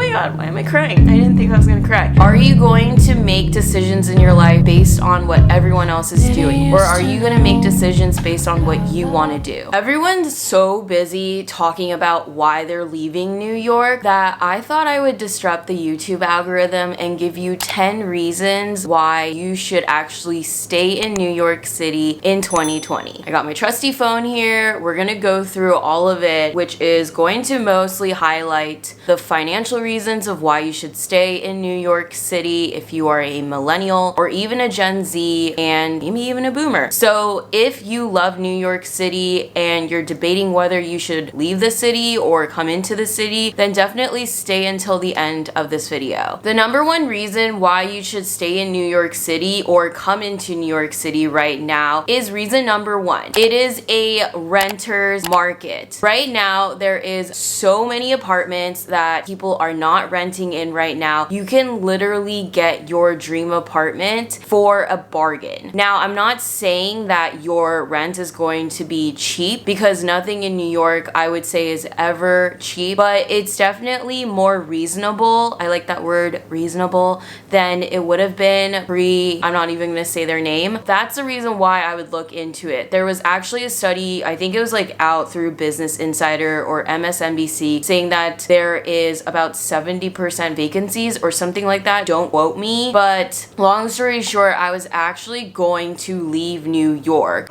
my god, why am I crying? I didn't think I was gonna cry. Are you going to make decisions in your life based on what everyone else is doing? Or are you gonna make decisions based on what you wanna do? Everyone's so busy talking about why they're leaving New York that I thought I would disrupt the YouTube algorithm and give you 10 reasons why you should actually stay in New York City in 2020. I got my trusty phone here. We're gonna go through all of it, which is going to mostly highlight the financial reasons of why you should stay in New York City if you are a millennial or even a Gen Z and maybe even a boomer. So if you love New York City and you're debating whether you should leave the city or come into the city, then definitely stay until the end of this video. The number one reason why you should stay in New York City or come into New York City right now is reason number one. It is a renter's market. Right now, there is so many apartments that people are not renting in right now. You can literally get your dream apartment for a bargain. Now, I'm not saying that your rent is going to be cheap because nothing in New York I would say is ever cheap, but it's definitely more reasonable. I like that word, reasonable, than it would have been pre, I'm not even gonna say their name. That's the reason why I would look into it. There was actually a study, I think it was like out through Business Insider or MSNBC, saying that there is about 70% vacancies or something like that. Don't quote me, but long story short, I was actually going to leave New York.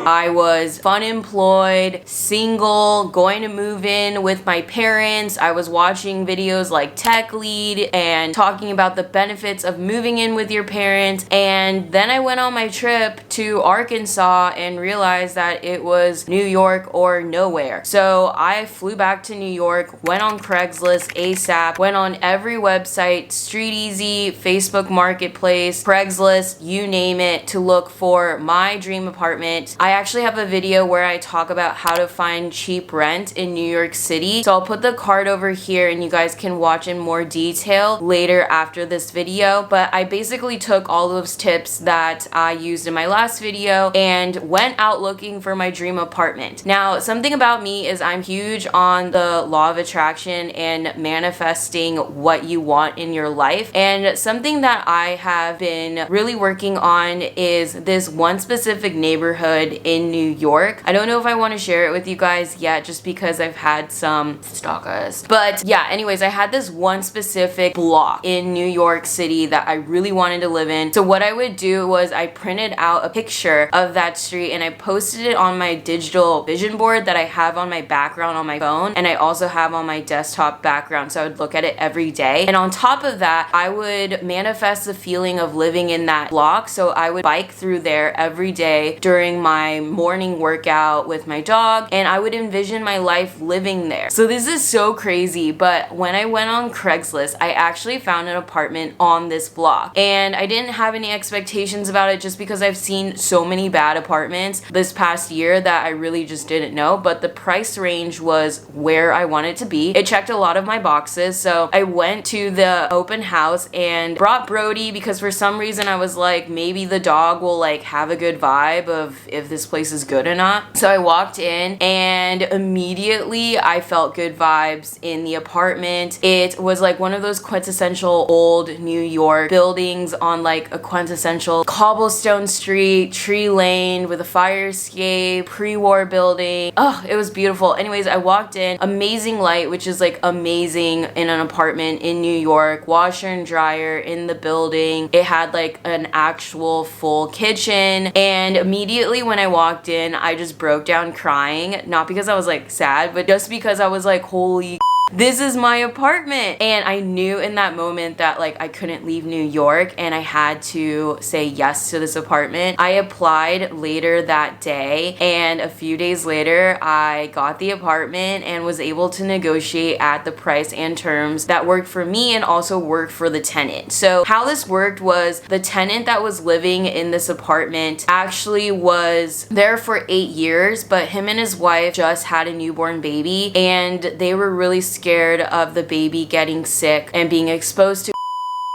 I was unemployed, single, going to move in with my parents. I was watching videos like Tech Lead and talking about the benefits of moving in with your parents. And then I went on my trip to Arkansas and realized that it was New York or nowhere. So I flew back to New York, went on Craigslist ASAP, went on every website, StreetEasy, Facebook Marketplace, Craigslist, you name it, to look for my dream apartment. I actually have a video where I talk about how to find cheap rent in New York City. So I'll put the card over here and you guys can watch in more detail later after this video. But I basically took all those tips that I used in my last video and went out looking for my dream apartment. Now, something about me is I'm huge on the law of attraction and manifesting what you want in your life. And something that I have been really working on is this one specific neighborhood in New York. I don't know if I want to share it with you guys yet just because I've had some stalkers. But yeah, anyways, I had this one specific block in New York City that I really wanted to live in. So what I would do was I printed out a picture of that street and I posted it on my digital vision board that I have on my background on my phone, and I also have on my desktop background, so I would look at it every day. And on top of that, I would manifest the feeling of living in that block. So I would bike through there every day during my morning workout with my dog, and I would envision my life living there. So this is so crazy, but when I went on Craigslist, I actually found an apartment on this block, and I didn't have any expectations about it just because I've seen so many bad apartments this past year that I really just didn't know, but the price range was where I wanted to be. It checked a lot of my boxes, so I went to the open house and brought Brody because for some reason I was like, maybe the dog will like have a good vibe of if this place is good or not. So I walked in and immediately I felt good vibes in the apartment. It was like one of those quintessential old New York buildings on like a quintessential cobblestone street, tree lane with a fire escape, pre-war building. Oh, it was beautiful. Anyways, I walked in, amazing light, which is like amazing in an apartment in New York, washer and dryer in the building. It had like an actual full kitchen, and immediately when I walked in, I just broke down crying, not because I was like sad, but just because I was like, holy this is my apartment. And I knew in that moment that like I couldn't leave New York and I had to say yes to this apartment. I applied later that day, and a few days later I got the apartment and was able to negotiate at the price and terms that worked for me and also worked for the tenant. So how this worked was the tenant that was living in this apartment actually was there for 8 years, but him and his wife just had a newborn baby and they were really scared of the baby getting sick and being exposed to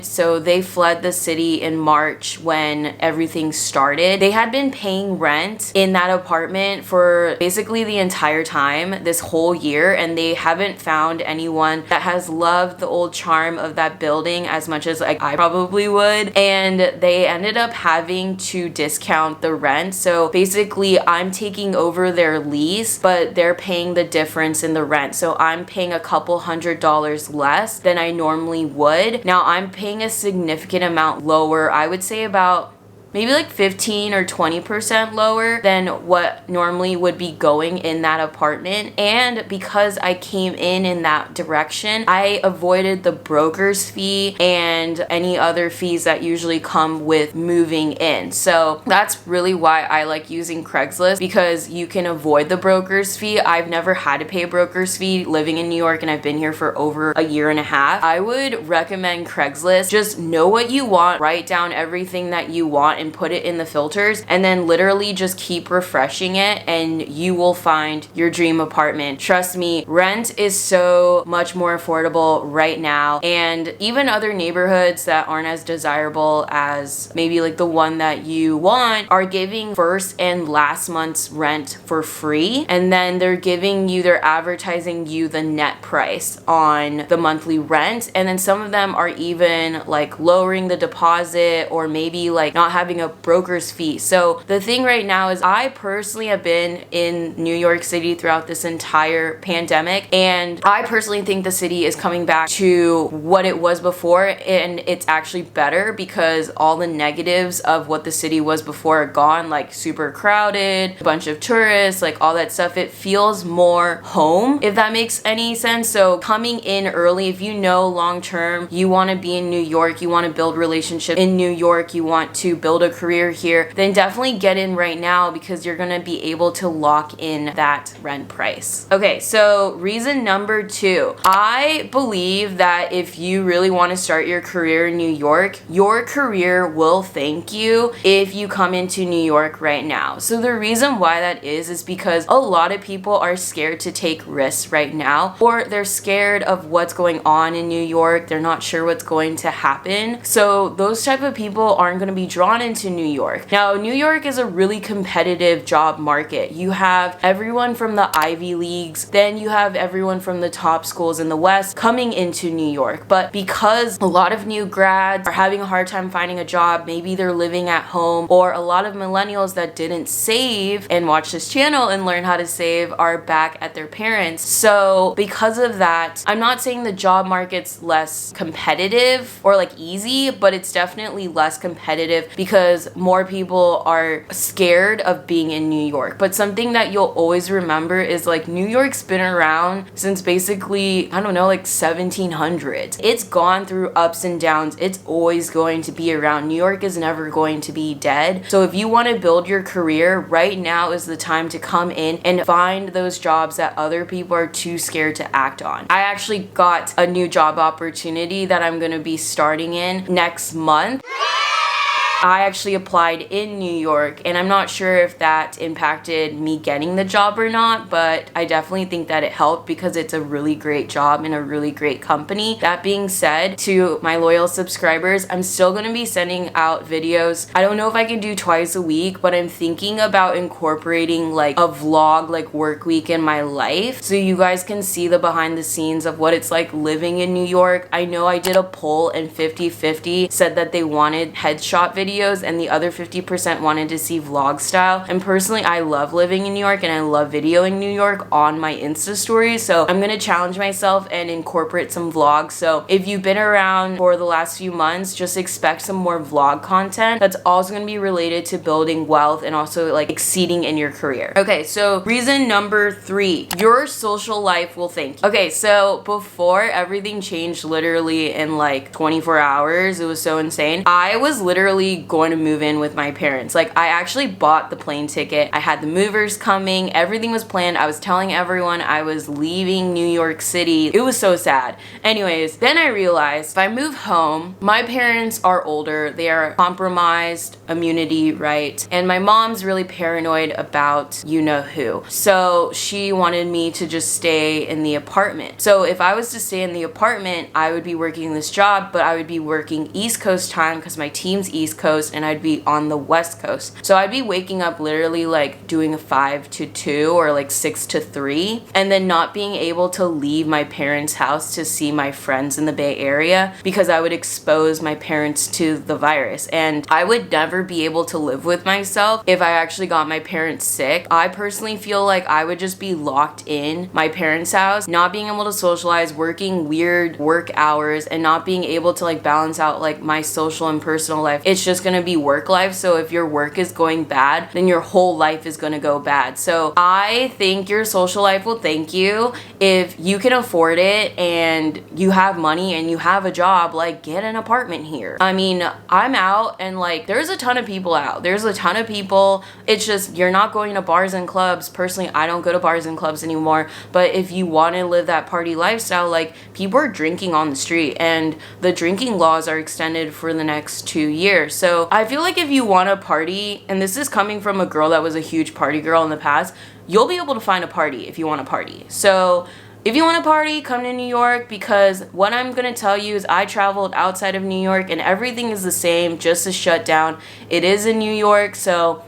So they fled the city in March when everything started. They had been paying rent in that apartment for basically the entire time, this whole year, and they haven't found anyone that has loved the old charm of that building as much as like I probably would. And they ended up having to discount the rent. So basically I'm taking over their lease, but they're paying the difference in the rent. So I'm paying a couple $100 less than I normally would. Now I'm paying a significant amount lower. I would say about maybe like 15 or 20% lower than what normally would be going in that apartment. And because I came in that direction, I avoided the broker's fee and any other fees that usually come with moving in. So that's really why I like using Craigslist, because you can avoid the broker's fee. I've never had to pay a broker's fee living in New York, and I've been here for over a year and a half. I would recommend Craigslist. Just know what you want, write down everything that you want and put it in the filters, and then literally just keep refreshing it and you will find your dream apartment. Trust me, rent is so much more affordable right now, and even other neighborhoods that aren't as desirable as maybe like the one that you want are giving first and last month's rent for free, and then they're advertising you the net price on the monthly rent, and then some of them are even like lowering the deposit or maybe like not having a broker's fee. So the thing right now is I personally have been in New York City throughout this entire pandemic, and I personally think the city is coming back to what it was before, and it's actually better because all the negatives of what the city was before are gone, like super crowded, a bunch of tourists, like all that stuff. It feels more home, if that makes any sense. So coming in early, if you know long term you want to be in New York, you want to build relationships in New York, you want to build a career here, then definitely get in right now because you're gonna be able to lock in that rent price. Okay, so reason number 2. I believe that if you really want to start your career in New York, your career will thank you if you come into New York right now. So the reason why that is because a lot of people are scared to take risks right now, or they're scared of what's going on in New York. They're not sure what's going to happen. So those type of people aren't going to be drawn into New York. Now, New York is a really competitive job market. You have everyone from the Ivy Leagues, then you have everyone from the top schools in the West coming into New York. But because a lot of new grads are having a hard time finding a job, maybe they're living at home, or a lot of millennials that didn't save and watch this channel and learn how to save are back at their parents. So because of that, I'm not saying the job market's less competitive or like easy, but it's definitely less competitive because more people are scared of being in New York. But something that you'll always remember is like New York's been around since basically, I don't know, like 1700s. It's gone through ups and downs. It's always going to be around. New York is never going to be dead. So if you want to build your career, right now is the time to come in and find those jobs that other people are too scared to act on. I actually got a new job opportunity that I'm going to be starting in next month. I actually applied in New York, and I'm not sure if that impacted me getting the job or not, but I definitely think that it helped because it's a really great job and a really great company. That being said, to my loyal subscribers, I'm still going to be sending out videos. I don't know if I can do twice a week, but I'm thinking about incorporating like a vlog, like work week in my life, so you guys can see the behind the scenes of what it's like living in New York. I know I did a poll and 50-50 said that they wanted headshot videos and the other 50% wanted to see vlog style. And personally, I love living in New York and I love videoing New York on my Insta stories. So I'm gonna challenge myself and incorporate some vlogs. So if you've been around for the last few months, just expect some more vlog content that's also gonna be related to building wealth and also like exceeding in your career. Okay, so reason number 3, your social life will thank you. Okay, so before everything changed literally in like 24 hours, it was so insane. I was literally going to move in with my parents. Like, I actually bought the plane ticket. I had the movers coming. Everything was planned. I was telling everyone I was leaving New York City. It was so sad. Anyways, then I realized if I move home, my parents are older. They are compromised immunity, right? And my mom's really paranoid about you know who. So she wanted me to just stay in the apartment. So if I was to stay in the apartment, I would be working this job, but I would be working East Coast time because my team's East Coast and I'd be on the West Coast. So I'd be waking up literally like doing a 5 to 2 or like 6 to 3 and then not being able to leave my parents' house to see my friends in the Bay Area because I would expose my parents to the virus. And I would never be able to live with myself if I actually got my parents sick. I personally feel like I would just be locked in my parents' house, not being able to socialize, working weird work hours, and not being able to like balance out like my social and personal life. It's just gonna be work life. So if your work is going bad, then your whole life is gonna go bad. So I think your social life will thank you. If you can afford it and you have money and you have a job, like get an apartment here. I mean, I'm out and like there's a ton of people out. There's a ton of people. It's just you're not going to bars and clubs. Personally, I don't go to bars and clubs anymore. But if you want to live that party lifestyle, like people are drinking on the street and the drinking laws are extended for the next 2 years. So I feel like if you want to party, and this is coming from a girl that was a huge party girl in the past, you'll be able to find a party if you want to party. So if you want to party, come to New York, because what I'm going to tell you is I traveled outside of New York and everything is the same, just a shutdown. It is in New York, so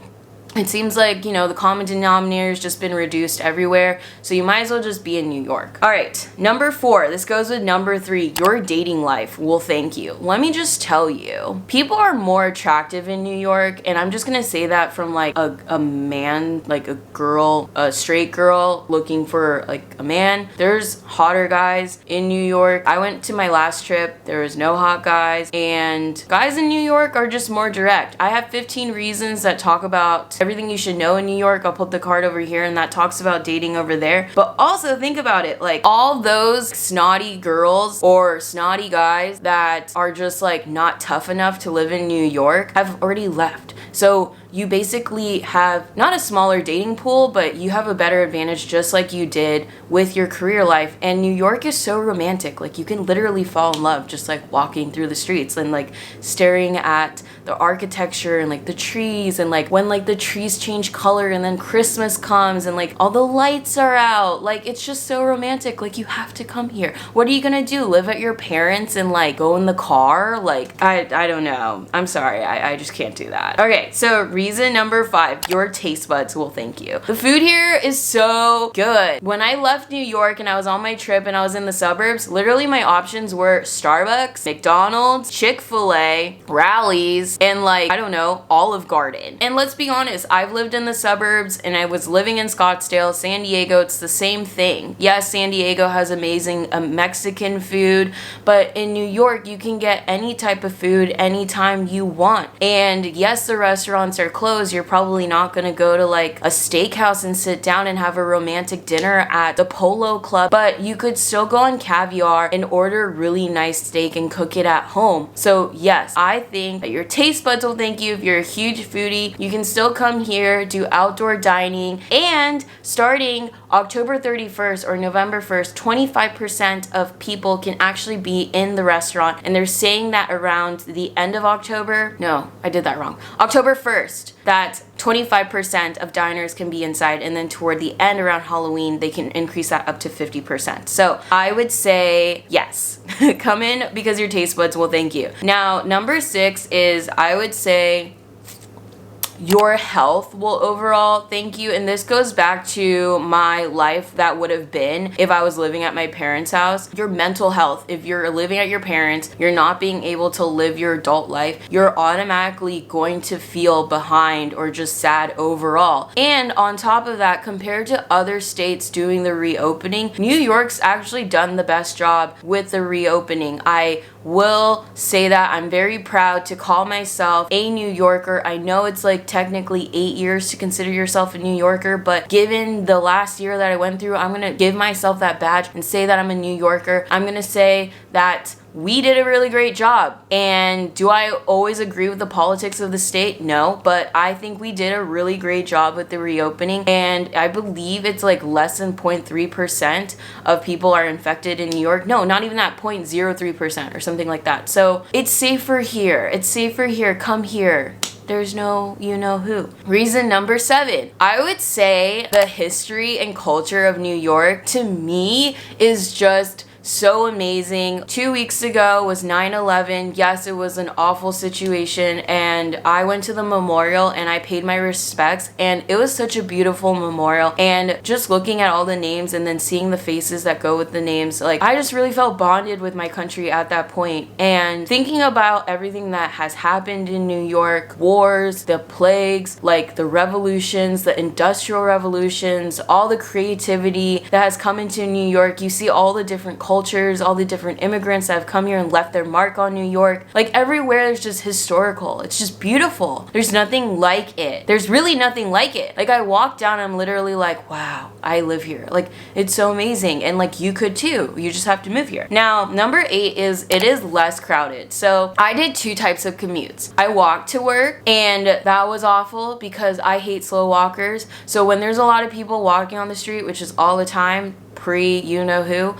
it seems like, you know, the common denominator has just been reduced everywhere, so you might as well just be in New York. All right, number 4, this goes with number 3, your dating life will thank you. Let me just tell you, people are more attractive in New York, and I'm just gonna say that from like a man, like a girl, a straight girl looking for like a man. There's hotter guys in New York. I went to my last trip, there was no hot guys, and guys in New York are just more direct. I have 15 reasons that talk about everything you should know in New York. I'll put the card over here and that talks about dating over there. But also think about it, like all those snotty girls or snotty guys that are just like not tough enough to live in New York have already left. So you basically have not a smaller dating pool, but you have a better advantage just like you did with your career life. And New York is so romantic. Like you can literally fall in love just like walking through the streets and like staring at the architecture and like the trees, and like when like the trees change color and then Christmas comes and like all the lights are out. Like it's just so romantic. Like you have to come here. What are you gonna do? Live at your parents and like go in the car? Like I don't know. I'm sorry. I just can't do that. Okay, so reason number 5, your taste buds will thank you. The food here is so good. When I left New York and I was on my trip and I was in the suburbs, literally my options were Starbucks, McDonald's, Chick-fil-A, Rally's, and like, I don't know, Olive Garden. And let's be honest, I've lived in the suburbs and I was living in Scottsdale, San Diego. It's the same thing. Yes, San Diego has amazing Mexican food, but in New York, you can get any type of food anytime you want. And yes, the restaurants are closed. You're probably not gonna go to like a steakhouse and sit down and have a romantic dinner at the Polo Club, but you could still go on Caviar and order really nice steak and cook it at home. So yes, I think that your taste buds will thank you. If you're a huge foodie, you can still come here, do outdoor dining, and starting October 31st or November 1st, 25% of people can actually be in the restaurant, and they're saying that around the end of October, no, I did that wrong, October 1st, that 25% of diners can be inside, and then toward the end around Halloween, they can increase that up to 50%. So I would say yes, come in because your taste buds will thank you. Now, number 6 is, I would say, your health will overall thank you. And this goes back to my life that would have been if I was living at my parents' house. Your mental health, if you're living at your parents, you're not being able to live your adult life, you're automatically going to feel behind or just sad overall. And on top of that, compared to other states doing the reopening, New York's actually done the best job with the reopening. I will say that I'm very proud to call myself a New Yorker. I know it's like technically 8 years to consider yourself a New Yorker, but given the last year that I went through, I'm gonna give myself that badge and say that I'm a New Yorker. I'm gonna say that we did a really great job. And do I always agree with the politics of the state? No, but I think we did a really great job with the reopening. And I believe it's like less than 0.3% of people are infected in New York. No, not even that, 0.03% or something like that. So it's safer here. It's safer here. Come here. There's no you know who. Reason number 7. I would say the history and culture of New York to me is just so amazing. 2 weeks ago was 9/11. Yes, it was an awful situation, and I went to the memorial and I paid my respects, and it was such a beautiful memorial. And just looking at all the names and then seeing the faces that go with the names, like, I just really felt bonded with my country at that point. And thinking about everything that has happened in New York, wars, the plagues, like the revolutions, the industrial revolutions, all the creativity that has come into New York, you see all the different cultures, all the different immigrants that have come here and left their mark on New York. Like, everywhere is just historical. It's just beautiful. There's nothing like it. There's really nothing like it. Like, I walk down, I'm literally like, wow, I live here. Like, it's so amazing. And like, you could too. You just have to move here. Now, number 8 is it is less crowded. So I did 2 types of commutes. I walked to work, and that was awful because I hate slow walkers. So when there's a lot of people walking on the street, which is all the time, pre you know who,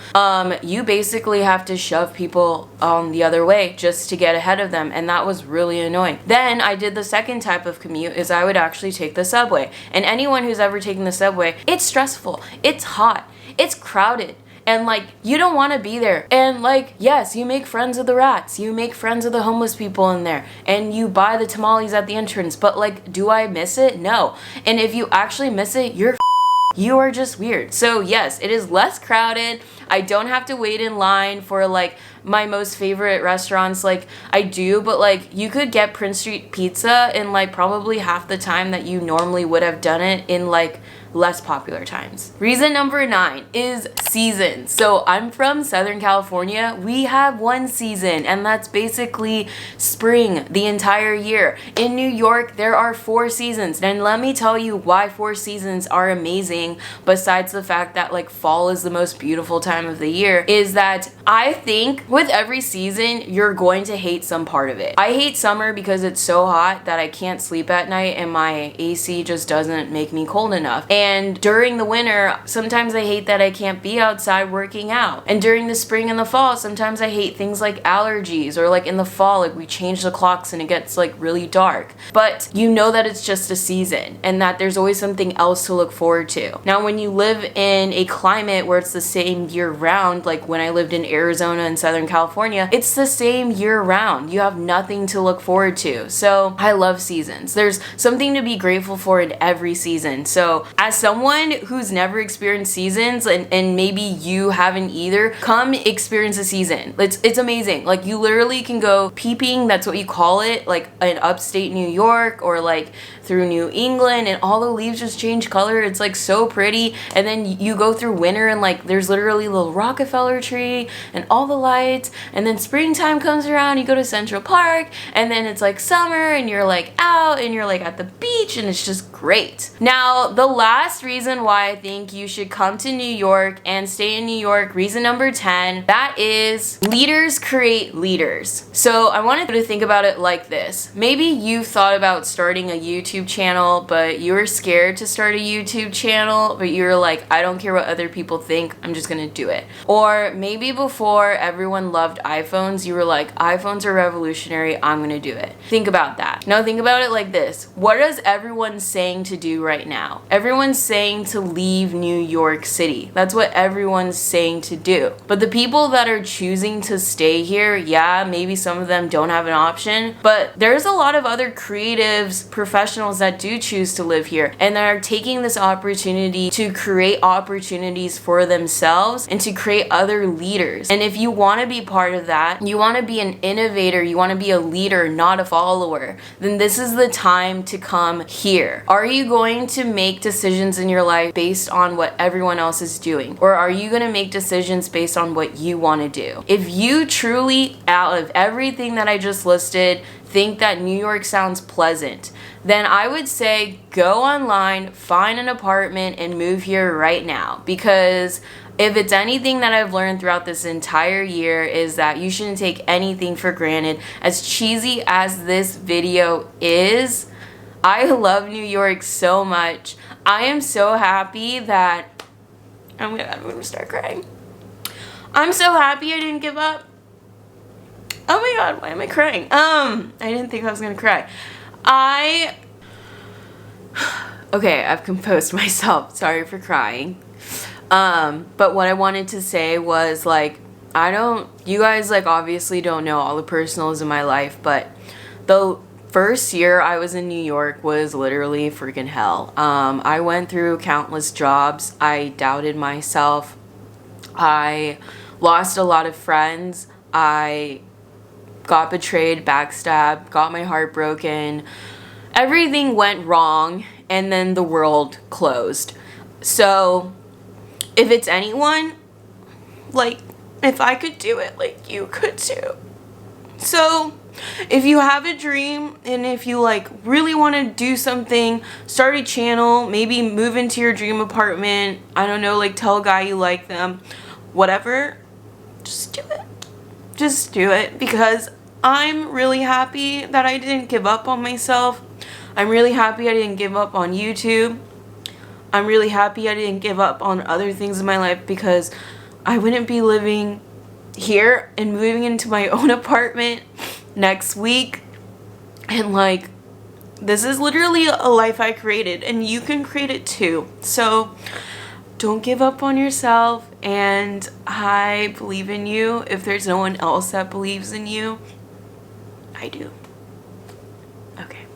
you basically have to shove people the other way just to get ahead of them, and that was really annoying. Then I did the second type of commute, is I would actually take the subway. And anyone who's ever taken the subway, it's stressful, it's hot, it's crowded, and like, you don't want to be there. And like, yes, you make friends with the rats, you make friends with the homeless people in there, and you buy the tamales at the entrance, but like, do I miss it? No. And if you actually miss it, you are just weird. So yes, it is less crowded. I don't have to wait in line for like my most favorite restaurants. Like, I do, but like, you could get Prince Street pizza in like probably half the time that you normally would have done it in like less popular times. Reason number 9 is seasons. So I'm from Southern California. We have one season, and that's basically spring the entire year. In New York, there are 4 seasons. And let me tell you why 4 seasons are amazing, besides the fact that like fall is the most beautiful time of the year, is that I think with every season, you're going to hate some part of it. I hate summer because it's so hot that I can't sleep at night, and my AC just doesn't make me cold enough. And during the winter, sometimes I hate that I can't be outside working out. And during the spring and the fall, sometimes I hate things like allergies, or like in the fall, like we change the clocks and it gets like really dark. But you know that it's just a season, and that there's always something else to look forward to. Now, when you live in a climate where it's the same year round, like when I lived in Arizona and Southern California, it's the same year round. You have nothing to look forward to. So I love seasons. There's something to be grateful for in every season. So as someone who's never experienced seasons, and maybe you haven't either, come experience a season. It's amazing. Like, you literally can go peeping, that's what you call it, like in upstate New York or like through New England, and all the leaves just change color. It's like so pretty. And then you go through winter, and like there's literally a little Rockefeller tree and all the lights, and then springtime comes around, you go to Central Park, and then it's like summer and you're like out and you're like at the beach, and it's just great. Now, the last reason why I think you should come to New York and stay in New York, reason number 10, that is leaders create leaders. So I wanted you to think about it like this. Maybe you've thought about starting a YouTube channel, but you were scared to start a YouTube channel, but you were like, I don't care what other people think, I'm just gonna do it. Or maybe before everyone loved iPhones, you were like, iPhones are revolutionary, I'm gonna do it. Think about that. Now think about it like this. What is everyone saying to do right now? Everyone's saying to leave New York City. That's what everyone's saying to do. But the people that are choosing to stay here, yeah, maybe some of them don't have an option, but there's a lot of other creatives, professionals that do choose to live here, and that are taking this opportunity to create opportunities for themselves and to create other leaders. And if you want to be part of that, you want to be an innovator, you want to be a leader, not a follower, then this is the time to come here. Are you going to make decisions in your life based on what everyone else is doing? Or are you going to make decisions based on what you want to do? If you truly, out of everything that I just listed, think that New York sounds pleasant, then I would say go online, find an apartment, and move here right now. Because if it's anything that I've learned throughout this entire year is that you shouldn't take anything for granted. As cheesy as this video is, I love New York so much. I am so happy that I'm gonna start crying. I'm so happy I didn't give up. Oh my god, why am I crying? I didn't think I was gonna cry. Okay, I've composed myself. Sorry for crying. But what I wanted to say was, like, you guys, like, obviously don't know all the personals in my life, but the first year I was in New York was literally freaking hell. I went through countless jobs. I doubted myself. I lost a lot of friends. I got betrayed, backstabbed, got my heart broken. Everything went wrong, and then the world closed. So if it's anyone, like, if I could do it, like, you could too. So if you have a dream, and if you, like, really want to do something, start a channel, maybe move into your dream apartment, I don't know, like, tell a guy you like them, whatever, just do it. Just do it, because I'm really happy that I didn't give up on myself. I'm really happy I didn't give up on YouTube. I'm really happy I didn't give up on other things in my life, because I wouldn't be living here and moving into my own apartment next week. And, like, this is literally a life I created, and you can create it too. So don't give up on yourself, and I believe in you. If there's no one else that believes in you, I do. Okay.